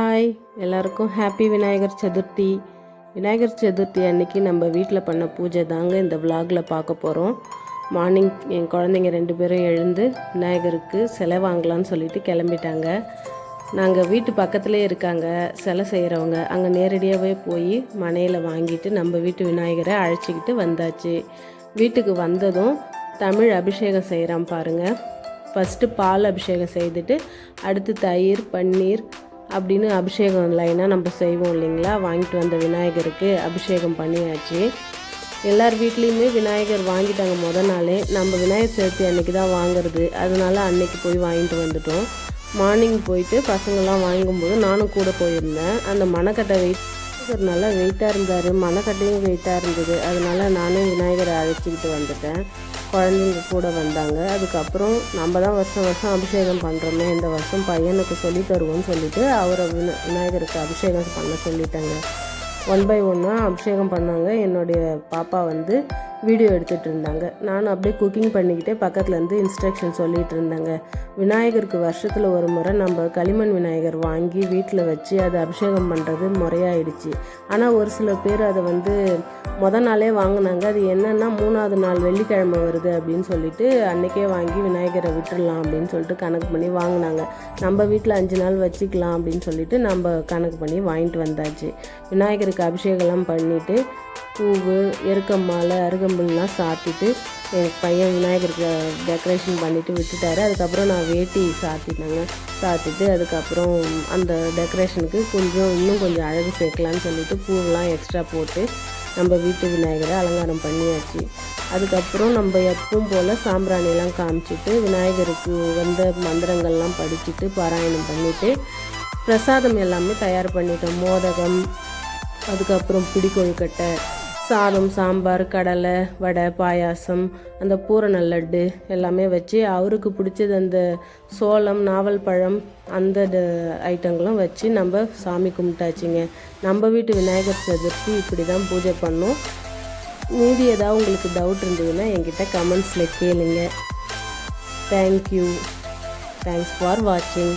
Hi எல்லாருக்கும் happy Vinayagar Chaturthi. Vinayagar Chaturthi அன்னைக்கு நம்ம வீட்டில் பண்ண பூஜை தாங்க இந்த விலாகில் பார்க்க போகிறோம். மார்னிங் என் குழந்தைங்க 2 பேரும் எழுந்து விநாயகருக்கு சிலை வாங்கலான்னு சொல்லிட்டு கிளம்பிட்டாங்க. நாங்கள் வீட்டு பக்கத்துலேயே இருக்காங்க சிலை செய்கிறவங்க, அங்கே நேரடியாகவே போய் மனையில் வாங்கிட்டு நம்ம வீட்டு விநாயகரை அழைச்சிக்கிட்டு வந்தாச்சு. வீட்டுக்கு வந்ததும் தமிழ் அபிஷேகம் செய்கிறான் பாருங்கள். ஃபஸ்ட்டு பால் அபிஷேகம் செய்துட்டு அடுத்து தயிர் பன்னீர் அப்படின்னு அபிஷேகம் லைனாக நம்ம செய்வோம் இல்லைங்களா. வாங்கிட்டு வந்த விநாயகருக்கு அபிஷேகம் பண்ணியாச்சு. எல்லார் வீட்லேயுமே விநாயகர் வாங்கிட்டாங்க முதல் நாளே. நம்ம விநாயகர் சதுர்த்தி அன்றைக்கி தான் வாங்குறது, அதனால அன்னைக்கு போய் வாங்கிட்டு வந்துட்டோம். மார்னிங் போயிட்டு பசங்கள்லாம் வாங்கும்போது நானும் கூட போயிருந்தேன். அந்த மணக்கட்டை நல்லா வெயிட்டாக இருந்தார், மணக்கட்டையும் வெயிட்டாக இருந்தது. அதனால நானே விநாயகரை அழைச்சிக்கிட்டு வந்துட்டேன். குழந்தைங்க கூட வந்தாங்க. அதுக்கப்புறம் நம்ம தான் வருஷம் வருஷம் அபிஷேகம் பண்ணுறோமே, இந்த வருஷம் பையனுக்கு சொல்லி தருவோம்னு சொல்லிவிட்டு அவரை விநாயகருக்கு அபிஷேகம் பண்ண சொல்லிட்டாங்க. 1 by 1 அபிஷேகம் பண்ணாங்க. என்னுடைய பாப்பா வீடியோ எடுத்துகிட்டு இருந்தாங்க. நானும் அப்படியே குக்கிங் பண்ணிக்கிட்டே பக்கத்துலேருந்து இன்ஸ்ட்ரக்ஷன் சொல்லிகிட்டு இருந்தேங்க. விநாயகருக்கு வருஷத்தில் ஒரு முறை நம்ம களிமண் விநாயகர் வாங்கி வீட்டில் வச்சு அதை அபிஷேகம் பண்ணுறது முறையாயிடுச்சு. ஆனால் ஒரு சில பேர் அதை மொதல் நாளே வாங்கினாங்க. அது என்னென்னா 3ஆவது நாள் வெள்ளிக்கிழமை வருது அப்படின்னு சொல்லிட்டு அன்றைக்கே வாங்கி விநாயகரை விட்டுடலாம் அப்படின்னு சொல்லிட்டு கணக்கு பண்ணி வாங்கினாங்க. நம்ம வீட்டில் 5 நாள் வச்சுக்கலாம் அப்படின்னு சொல்லிட்டு நம்ம கணக்கு பண்ணி வாங்கிட்டு வந்தாச்சு. விநாயகருக்கு அபிஷேகம்லாம் பண்ணிவிட்டு பூவு எருக்க மாலை அருகம்புல்லாம் சாத்திட்டு என் பையன் விநாயகருக்கு டெக்கரேஷன் பண்ணிவிட்டு விட்டுட்டாரு. அதுக்கப்புறம் நான் வேட்டி சாத்திட்டு அதுக்கப்புறம் அந்த டெக்கரேஷனுக்கு இன்னும் கொஞ்சம் அழகு சேர்க்கலான்னு சொல்லிட்டு பூவெலாம் எக்ஸ்ட்ரா போட்டு நம்ம வீட்டு விநாயகரை அலங்காரம் பண்ணியாச்சு. அதுக்கப்புறம் நம்ம எப்பவும் போல் சாம்பிராணியெல்லாம் காமிச்சிட்டு விநாயகருக்கு மந்திரங்கள்லாம் படிச்சுட்டு பாராயணம் பண்ணிவிட்டு பிரசாதம் எல்லாமே தயார் பண்ணிட்டோம். மோதகம், அதுக்கப்புறம் பிடிக்கொழுக்கட்டை, சாதம், சாம்பார், கடலை, வடை, பாயாசம், அந்த பூரண லட்டு எல்லாமே வச்சு அவருக்கு பிடிச்சது அந்த சோளம், நாவல் பழம் அந்த ஐட்டங்களும் வச்சு நம்ம சாமி கும்பிட்டாச்சுங்க. நம்ம வீட்டு விநாயகர் சதுர்த்தி இப்படி தான் பூஜை பண்ணோம். மீதி ஏதாவது உங்களுக்கு டவுட் இருந்ததுன்னா என்கிட்ட கமெண்ட்ஸில் கேளுங்க. தேங்க்யூ. தேங்க்ஸ் ஃபார் வாட்சிங்.